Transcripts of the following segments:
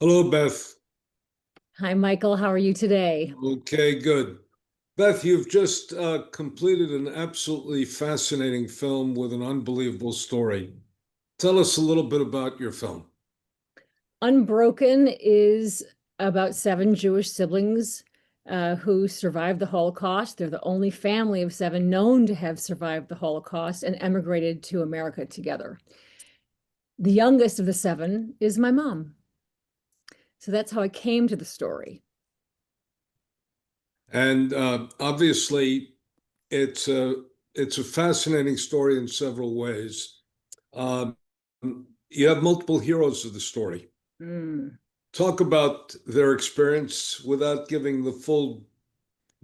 Hello, Beth. Hi, Michael. How are you today? Okay, good. Beth, you've just completed an absolutely fascinating film with an unbelievable story. Tell us a little bit about your film. UnBroken is about seven Jewish siblings who survived the Holocaust. They're the only family of seven known to have survived the Holocaust and emigrated to America together. The youngest of the seven is my mom. So that's how I came to the story. And obviously, it's a it's a fascinating story in several ways. Um, you have multiple heroes of the story. Mm. Talk about their experience without giving the full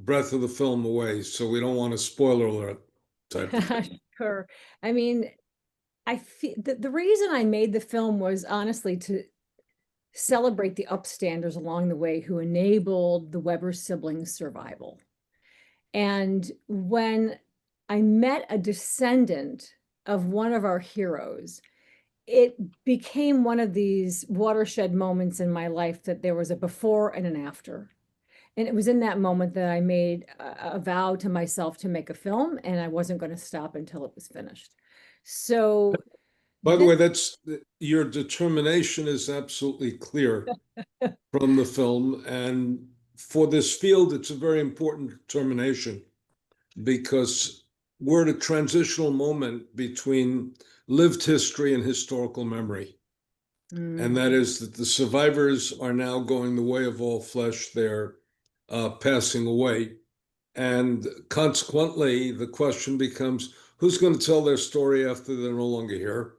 breadth of the film away, so we don't want a spoiler alert type of thing. Sure. I mean, I feel the reason I made the film was honestly to celebrate the upstanders along the way who enabled the Weber siblings' survival. And when I met a descendant of one of our heroes, it became one of these watershed moments in my life that there was a before and an after. And it was in that moment that I made a vow to myself to make a film, and I wasn't going to stop until it was finished. So By the this way, that's your determination is absolutely clear from the film. And for this field, it's a very important determination because we're at a transitional moment between lived history and historical memory. And mm, that is that the survivors are now going the way of all flesh. They're passing away. And consequently, the question becomes who's going to tell their story after they're no longer here?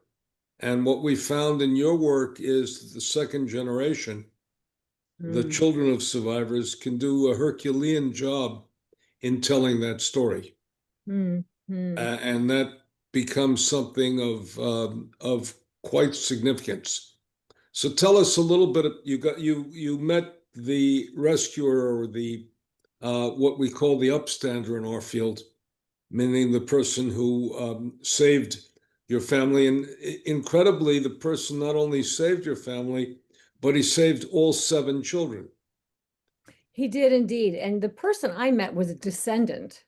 And what we found in your work is that the second generation, the mm, children of survivors, can do a Herculean job in telling that story. mm, mm. And that becomes something of quite significance. So tell us a little bit. You met the rescuer or the what we call the upstander in our field, meaning the person who saved your family. And incredibly, the person not only saved your family, but he saved all seven children. He did indeed. And the person I met was a descendant,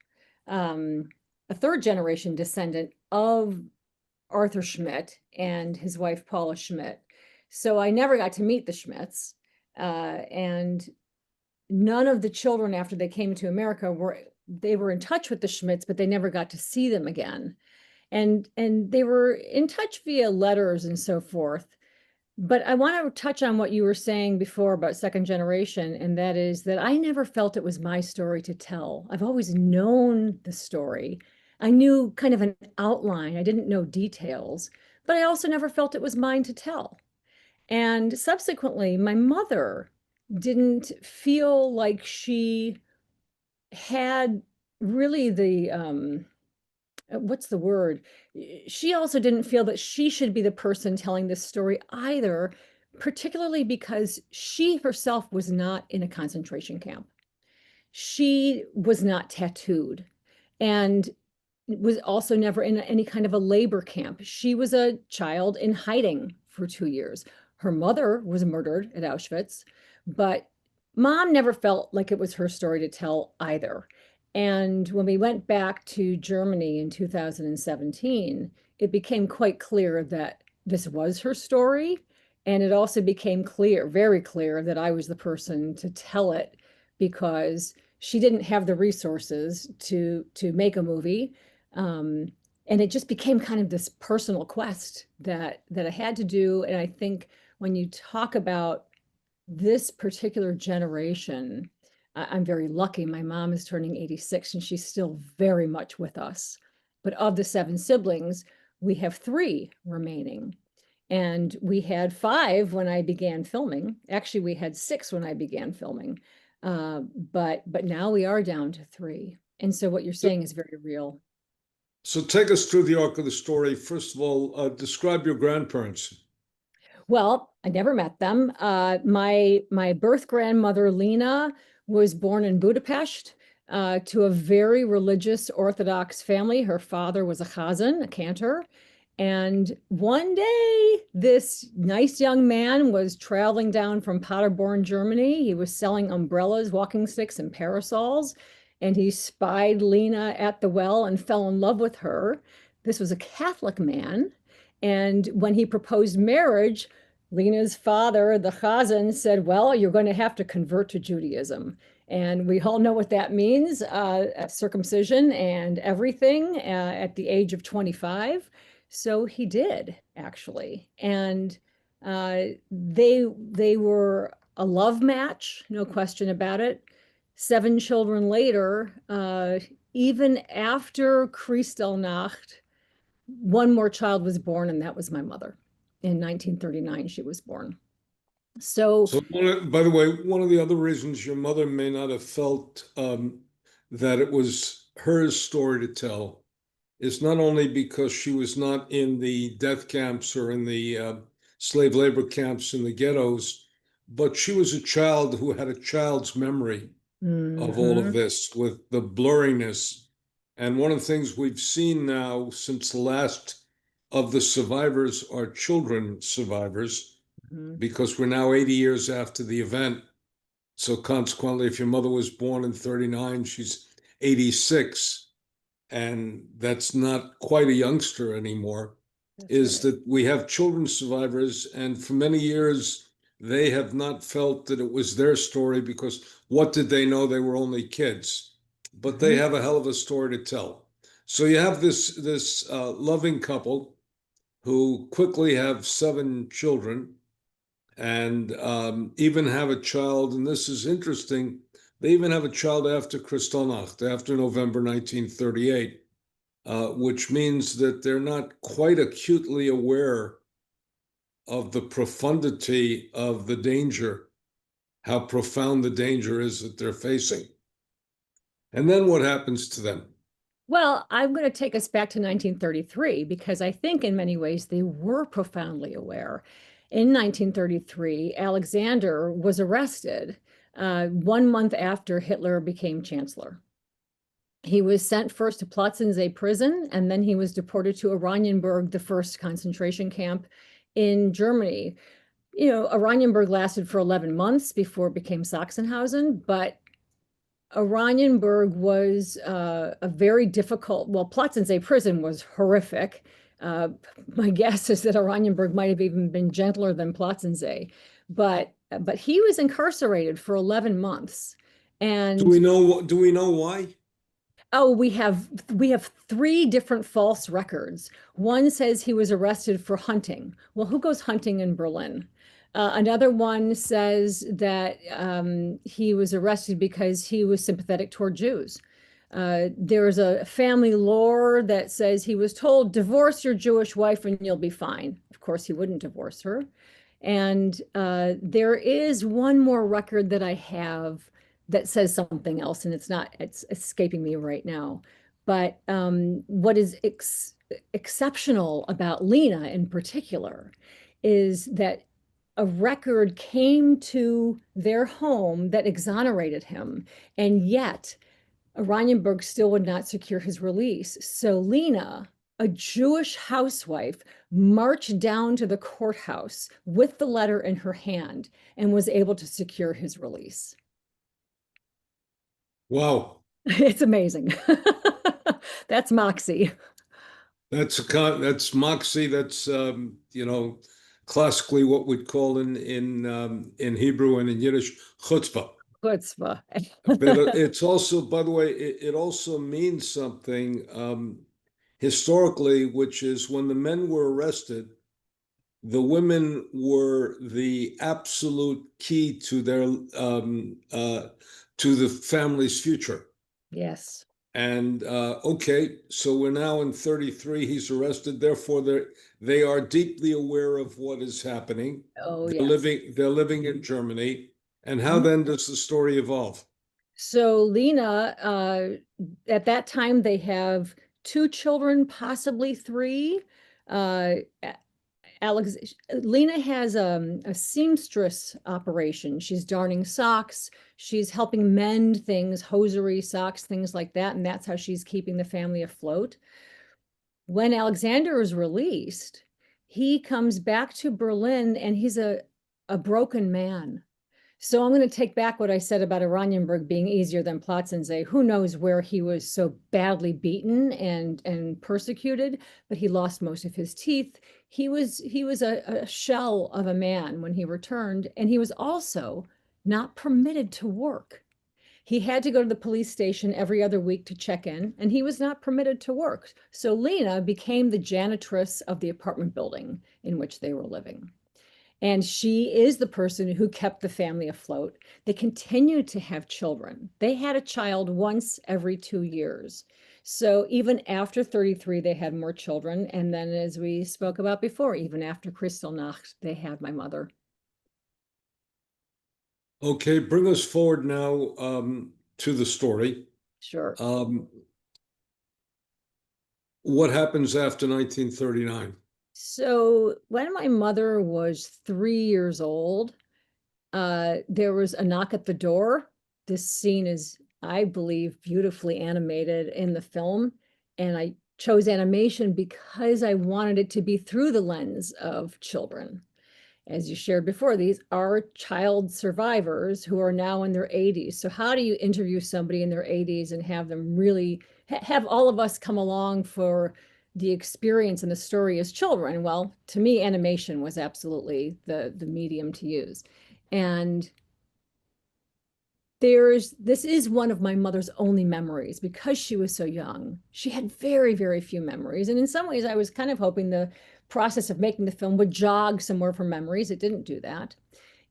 um, a third generation descendant of Arthur Schmidt and his wife Paula Schmidt. So I never got to meet the Schmidts. And none of the children after they came to America were in touch with the Schmidts, but they never got to see them again. And they were in touch via letters and so forth. But I want to touch on what you were saying before about second generation, and that is that I never felt it was my story to tell. I've always known the story. I knew kind of an outline. I didn't know details, but I also never felt it was mine to tell. And subsequently, my mother didn't feel like she had really the what's the word? She also didn't feel that she should be the person telling this story either, particularly because she herself was not in a concentration camp. She was not tattooed and was also never in any kind of a labor camp. She was a child in hiding for 2 years. Her mother was murdered at Auschwitz, but mom never felt like it was her story to tell either. And when we went back to Germany in 2017, it became quite clear that this was her story. And it also became clear, very clear, that I was the person to tell it because she didn't have the resources to make a movie. Um, and it just became kind of this personal quest that I had to do. And I think when you talk about this particular generation, I'm very lucky. My mom is turning 86 and she's still very much with us. But of the seven siblings, we have three remaining. And we had five when I began filming. Actually, we had six when I began filming. But now we are down to three. And so what you're So, saying is very real. so take us through the arc of the story. First of all, describe your grandparents. Well, I never met them. My birth grandmother Lena was born in Budapest to a very religious Orthodox family. Her father was a chazan, a cantor, And one day, this nice young man was traveling down from Paderborn, Germany. He was selling umbrellas, walking sticks, and parasols. And he spied Lena at the well and fell in love with her. This was a Catholic man. And when he proposed marriage, Lena's father, the Chazan, said, well, you're going to have to convert to Judaism. And we all know what that means, circumcision and everything at the age of 25. So he did actually, and they were a love match, no question about it. 7 children later, even after Kristallnacht, one more child was born, and that was my mother. In 1939, she was born. So, So, by the way, one of the other reasons your mother may not have felt that it was her story to tell is not only because she was not in the death camps or in the slave labor camps in the ghettos, but she was a child who had a child's memory of all of mhm, this with the blurriness. And one of the things we've seen now since the last of the survivors are children survivors, mhm, because we're now 80 years after the event. So consequently, if your mother was born in 39, she's 86, and that's not quite a youngster anymore, that's is right. that we have children survivors, and for many years, they have not felt that it was their story because what did they know? They were only kids, but they Mhm. have a hell of a story to tell. So you have this loving couple who quickly have 7 children and even have a child. And this is interesting. They even have a child after Kristallnacht, after November 1938, which means that they're not quite acutely aware of the profundity of the danger, how profound the danger is that they're facing. And then what happens to them? Well, I'm going to take us back to 1933 because I think in many ways they were profoundly aware. In 1933, Alexander was arrested 1 month after Hitler became chancellor. He was sent first to Plötzensee prison, and then he was deported to Oranienburg, the first concentration camp in Germany. Oranienburg lasted for 11 months before it became Sachsenhausen, but Oranienburg was a very difficult, well, Plötzensee prison was horrific. Uh, my guess is that Oranienburg might have even been gentler than Plötzensee, but he was incarcerated for 11 months. And Do we know why? oh, we have 3 different false records. One says he was arrested for hunting. Well, who goes hunting in Berlin? Another one says that he was arrested because he was sympathetic toward Jews. There's a family lore that says he was told, divorce your Jewish wife and you'll be fine. Of course, he wouldn't divorce her. And there is one more record that I have that says something else, and it's escaping me right now. But what is exceptional about Lena in particular is that a record came to their home that exonerated him, and yet Oranienburg still would not secure his release. So Lena, a Jewish housewife, marched down to the courthouse with the letter in her hand and was able to secure his release. Wow, It's amazing. That's moxie. that's moxie. That's classically what we'd call in Hebrew and in Yiddish chutzpah. Chutzpah. But it's also, by the way, it also means something historically, which is when the men were arrested, the women were the absolute key to their to the family's future. Yes. And okay, so we're now in 33. He's arrested. Therefore, they are deeply aware of what is happening. Oh, They're yes. living in Germany. And how Mhm. then does the story evolve? So Lena, at that time, they have 2 children, possibly 3. Uh, Alex, Lena has a seamstress operation. She's darning socks. She's helping mend things, hosiery, socks, things like that. And that's how she's keeping the family afloat. when Alexander is released, he comes back to Berlin and he's a broken man. So I'm going to take back what I said about Oranienburg being easier than Plötzensee. Who knows where he was so badly beaten and persecuted, but he lost most of his teeth. He was a shell of a man when he returned, and he was also not permitted to work. He had to go to the police station every other week to check in, and he was not permitted to work. So Lena became the janitress of the apartment building in which they were living. And she is the person who kept the family afloat. They continued to have children. They had a child once every 2 years. So even after 33, they had more children. And then, as we spoke about before, even after Kristallnacht, they had my mother. Okay, bring us forward now to the story. Sure. Um, what happens after 1939? So when my mother was 3 years old, there was a knock at the door. This scene is, I believe, beautifully animated in the film. And I chose animation because I wanted it to be through the lens of children. As you shared before, these are child survivors who are now in their 80s. So how do you interview somebody in their 80s and have them really have all of us come along for the experience and the story as children? Well, to me, animation was absolutely the medium to use. And this is one of my mother's only memories because she was so young. She had very, very few memories. And in some ways, I was kind of hoping the process of making the film would jog some more of her memories. It didn't do that.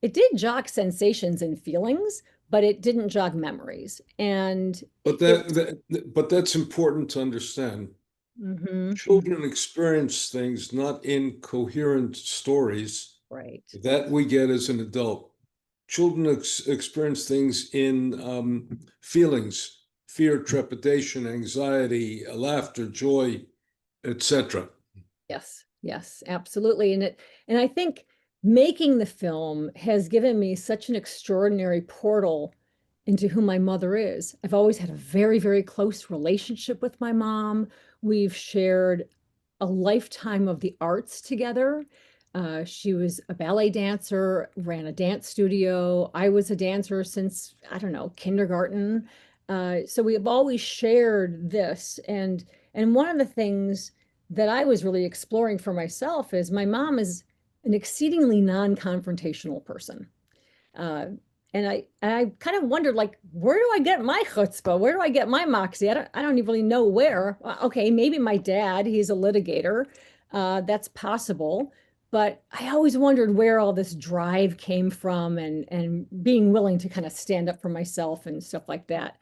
It did jog sensations and feelings, but it didn't jog memories. And But it, but that's important to understand. mhm, Children experience things not in coherent stories right. that we get as an adult. Children experience things in feelings, fear, trepidation, anxiety, laughter, joy, etc. Yes, yes, absolutely. And I think making the film has given me such an extraordinary portal into who my mother is. I've always had a very, very close relationship with my mom. We've shared a lifetime of the arts together. She was a ballet dancer, ran a dance studio. I was a dancer since, I don't know, kindergarten. So we have always shared this. And one of the things that I was really exploring for myself is my mom is an exceedingly non-confrontational person. Uh, and I kind of wondered, like, where do I get my chutzpah? Where do I get my moxie? I don't even really know where. Okay, maybe my dad, he's a litigator. That's possible. But I always wondered where all this drive came from and being willing to kind of stand up for myself and stuff like that.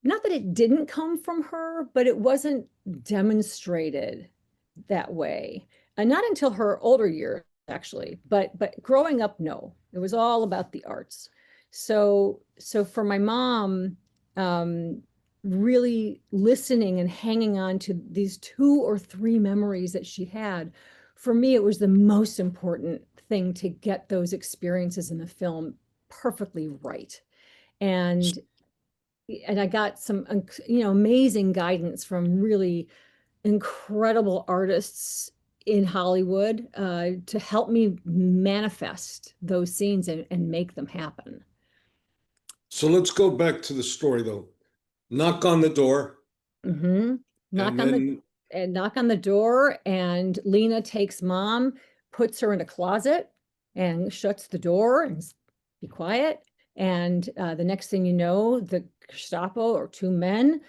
Not that it didn't come from her, but it wasn't demonstrated that way. And not until her older years, actually. But growing up, no. It was all about the arts. So for my mom, um, really listening and hanging on to these 2 or 3 memories that she had, for me, it was the most important thing to get those experiences in the film perfectly right. And and I got some, amazing guidance from really incredible artists in Hollywood to help me manifest those scenes and make them happen. So let's go back to the story, though. Knock on the door, Mm-hmm. and Knock on the then and knock on the door, and Lena takes mom, puts her in a closet, and shuts the door and be quiet. And the next thing you know, the Gestapo or 2 men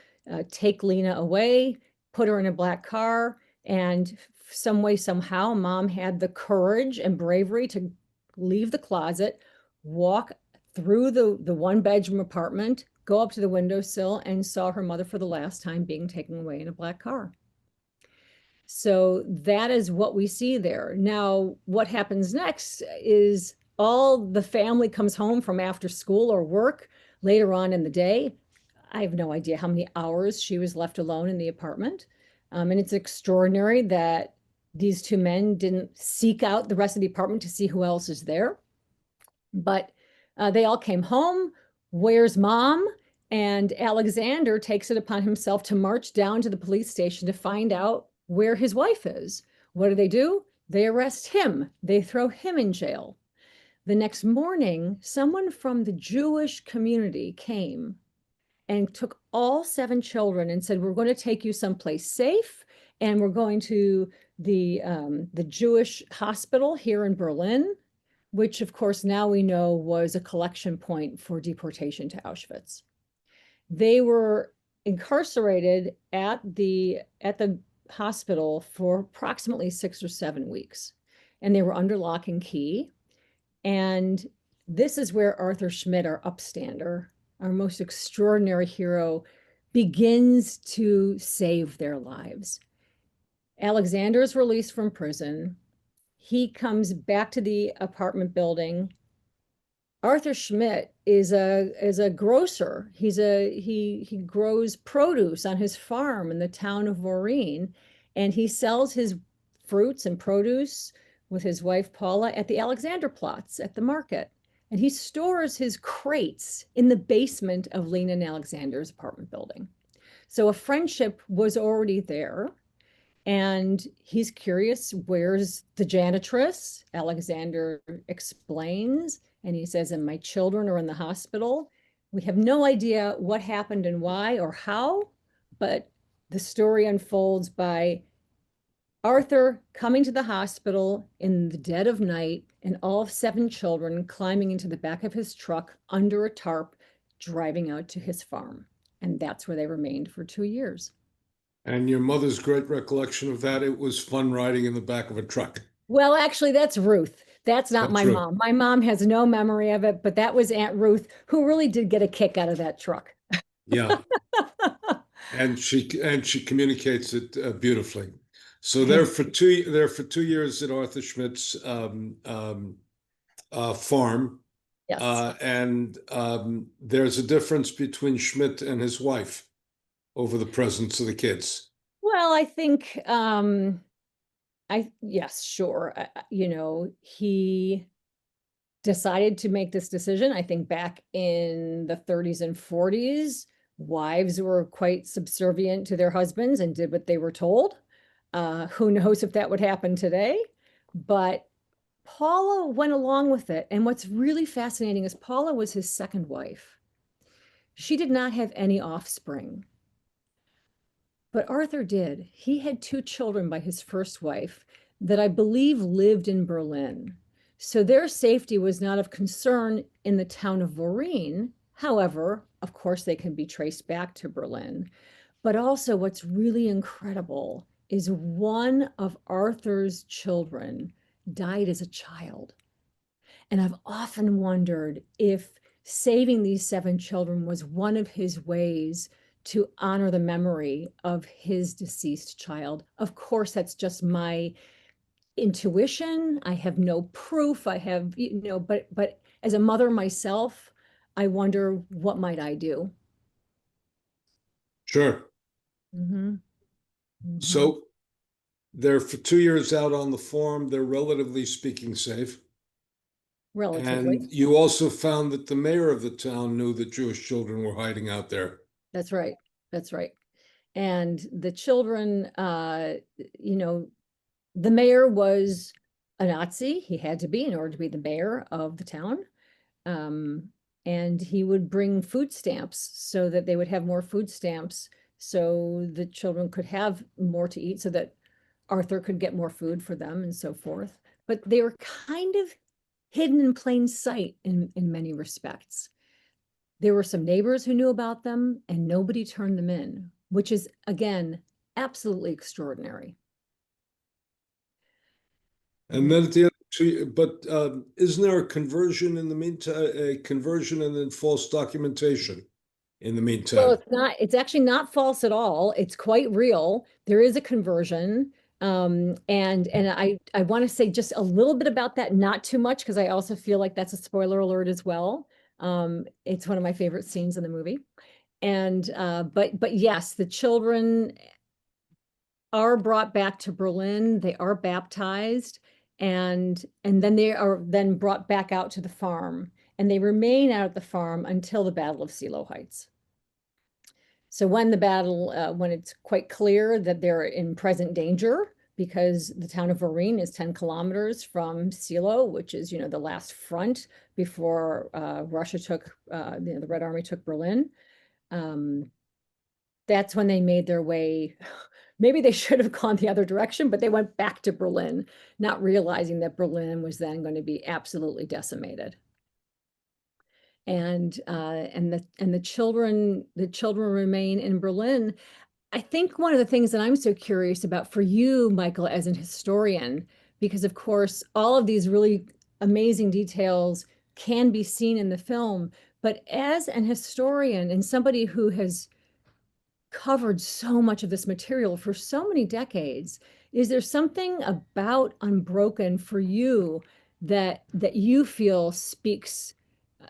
take Lena away, put her in a black car, and some way, somehow, mom had the courage and bravery to leave the closet, walk through the 1 bedroom apartment, go up to the windowsill, and saw her mother for the last time being taken away in a black car. So that is what we see there. Now, what happens next is all the family comes home from after school or work later on in the day. I have no idea how many hours she was left alone in the apartment. And it's extraordinary that these 2 men didn't seek out the rest of the apartment to see who else is there. But they all came home. Where's mom? And Alexander takes it upon himself to march down to the police station to find out where his wife is. What do? They arrest him. They throw him in jail. The next morning, someone from the Jewish community came and took all 7 children and said, "We're going to take you someplace safe, and we're going to the Jewish hospital here in Berlin," which of course now we know was a collection point for deportation to Auschwitz. They were incarcerated at the hospital for approximately 6 or 7 weeks, and they were under lock and key. And this is where Arthur Schmidt, our upstander, our most extraordinary hero, begins to save their lives. Alexander is released from prison. He comes back to the apartment building. Arthur Schmidt is a grocer. He grows produce on his farm in the town of Voreen, and he sells his fruits and produce with his wife Paula at the Alexanderplatz at the market. And he stores his crates in the basement of Lena and Alexander's apartment building. So a friendship was already there. And he's curious, where's the janitress? Alexander explains, and he says, and my children are in the hospital. We have no idea what happened and why or how, but the story unfolds by Arthur coming to the hospital in the dead of night and all 7 children climbing into the back of his truck under a tarp, driving out to his farm. And that's where they remained for 2 years. And your mother's great recollection of that, it was fun riding in the back of a truck. Well, actually, that's Ruth. That's not That's my true. mom. My mom has no memory of it, but that was Aunt Ruth, who really did get a kick out of that truck. Yeah. And she communicates it beautifully. So And they're for 2 years at Arthur Schmidt's farm, yes. and there's a difference between Schmidt and his wife over the presence of the kids. Well, I think yes, sure. He decided to make this decision. I think back in the 30s and 40s, wives were quite subservient to their husbands and did what they were told. Who knows if that would happen today? But Paula went along with it. And what's really fascinating is Paula was his second wife. She did not have any offspring. But Arthur did. He had 2 children by his first wife that I believe lived in Berlin. So their safety was not of concern in the town of Voreen. However, of course, they can be traced back to Berlin. But also, what's really incredible is one of Arthur's children died as a child. And I've often wondered if saving these 7 children was one of his ways to honor the memory of his deceased child. Of course, that's just my intuition. I have no proof. But as a mother myself, I wonder, what might I do? Sure. Mm-hmm. Mm-hmm. So they're for 2 years out on the farm. They're relatively speaking safe. Relatively. And you also found that the mayor of the town knew that Jewish children were hiding out there. That's right. That's right. And the children, you know, the mayor was a Nazi. He had to be in order to be the mayor of the town. Um, and he would bring food stamps so that they would have more food stamps so the children could have more to eat, so that Arthur could get more food for them and so forth. But they were kind of hidden in plain sight in many respects. There were some neighbors who knew about them and nobody turned them in, which is, again, absolutely extraordinary. And then at the end, but isn't there a conversion in the meantime, a conversion and then false documentation in the Well, meantime? it's actually not false at all. It's quite real. There is a conversion. And I want to say just a little bit about that, not too much, because I also feel like that's a spoiler alert as well. It's one of my favorite scenes in the movie. And but yes, the children are brought back to Berlin. They are baptized, and then they are then brought back out to the farm, and they remain out at the farm until the Battle of Silo Heights. So when the battle, when it's quite clear that they're in present danger, because the town of Varine is 10 kilometers from Silo, which is, the last front before Russia took, the Red Army took Berlin. Um, that's when they made their way. Maybe they should have gone the other direction, but they went back to Berlin, not realizing that Berlin was then going to be absolutely decimated. And the children remain in Berlin. I think one of the things that I'm so curious about for you, Michael, as an historian, because of course, all of these really amazing details can be seen in the film, but as an historian and somebody who has covered so much of this material for so many decades, is there something about Unbroken for you that you feel speaks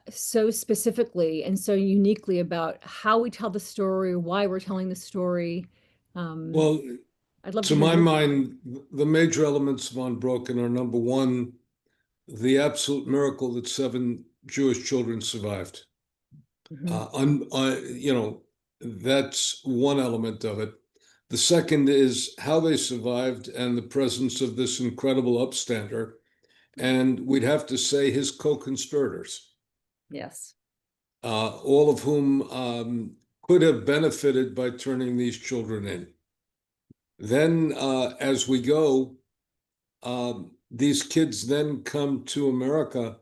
so specifically and so uniquely about how we tell the story, why we're telling the story? Um, Well, I'd love to to hear my your. mind, the major elements of Unbroken are number one, the absolute miracle that 7 Jewish children survived. Mhm, You know, that's one element of it. The second is how they survived and the presence of this incredible upstander, and we'd have to say his co-conspirators, yes. all of whom could have benefited by turning these children in. Then, as we go, these kids then come to America.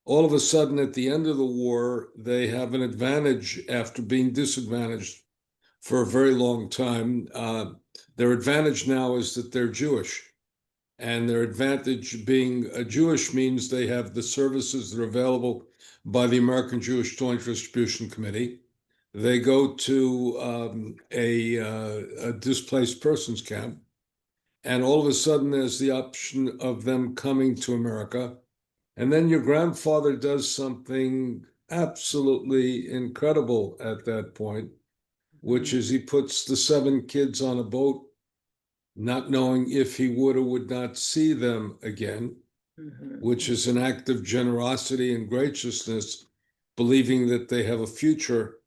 All of a sudden, at the end of the war, they have an advantage after being disadvantaged for a very long time. Their advantage now is that they're Jewish. And their advantage being Jewish means they have the services that are available by the American Jewish Joint Distribution Committee. They go to a displaced persons camp. And all of a sudden, there's the option of them coming to America. And then your grandfather does something absolutely incredible at that point, which Mhm, is he puts the 7 kids on a boat, not knowing if he would or would not see them again, mhm, which is an act of generosity and graciousness, believing that they have a future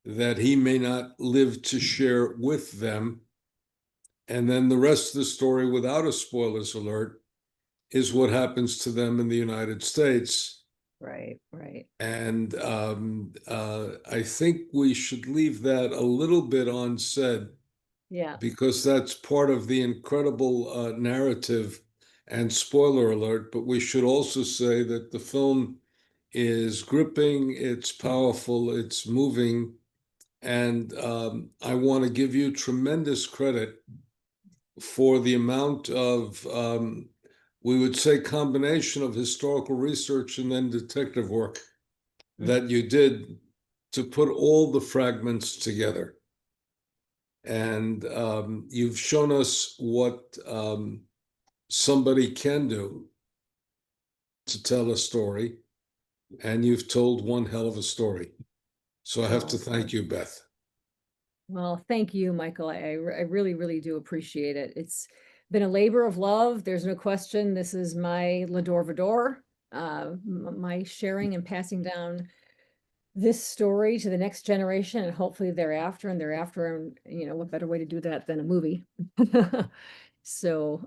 that he may not live to share with them. And then the rest of the story, without a spoilers alert, is what happens to them in the United States. right, right. And I think we should leave that a little bit unsaid Yeah. because that's part of the incredible narrative and spoiler alert. But we should also say that the film is gripping, it's powerful, it's moving. And I want to give you tremendous credit for the amount of, we would say, combination of historical research and then detective work that Mhm, you did to put all the fragments together. And you've shown us what somebody can do to tell a story, and you've told one hell of a story. So I have to well, thank you, Beth. well, thank you, Michael. I really, really do appreciate it. It's been a labor of love. There's no question. This is my Lador Vador, my sharing and passing down this story to the next generation and hopefully thereafter and thereafter. And, what better way to do that than a movie? So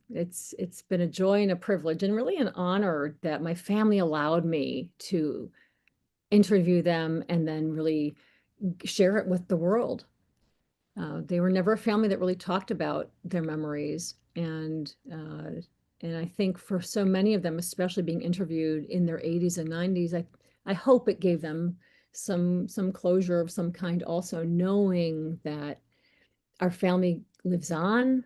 it's been a joy and a privilege and really an honor that my family allowed me to interview them and then really share it with the world. They were never a family that really talked about their memories, and I think for so many of them, especially being interviewed in their 80s and 90s, I hope it gave them some closure of some kind, also knowing that our family lives on.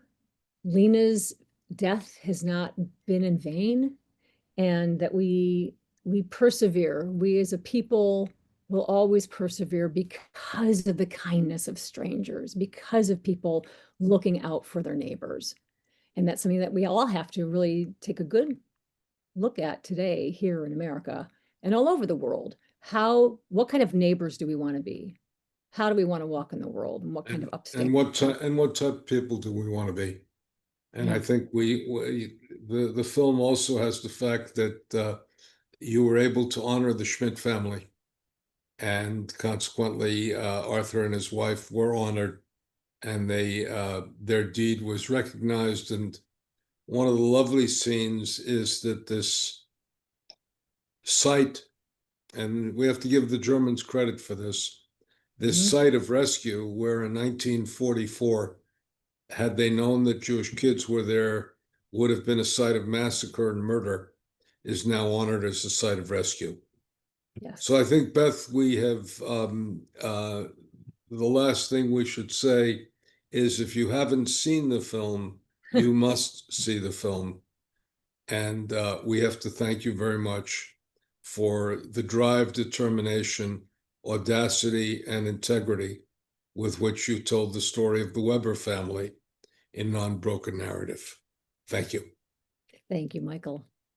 Lena's death has not been in vain, and that we persevere. We as a people will always persevere because of the kindness of strangers, because of people looking out for their neighbors. And that's something that we all have to really take a good look at today here in America and all over the world. What kind of neighbors do we want to be? How do we want to walk in the world, and what kind of upstanding people? And what type of people do we want to be? And I Yeah. think the film also has the fact that you were able to honor the Schmidt family. and consequently, Arthur and his wife were honored, and their deed was recognized. And one of the lovely scenes is that this site, and we have to give the Germans credit for this Mhm. site of rescue, where in 1944, had they known that Jewish kids were there, would have been a site of massacre and murder, is now honored as a site of rescue. So Yes. I think, Beth, we have the last thing we should say is, if you haven't seen the film, you must see the film. And we have to thank you very much for the drive, determination, audacity, and integrity with which you told the story of the Weber family in UnBroken narrative. Thank you. Thank you, Michael.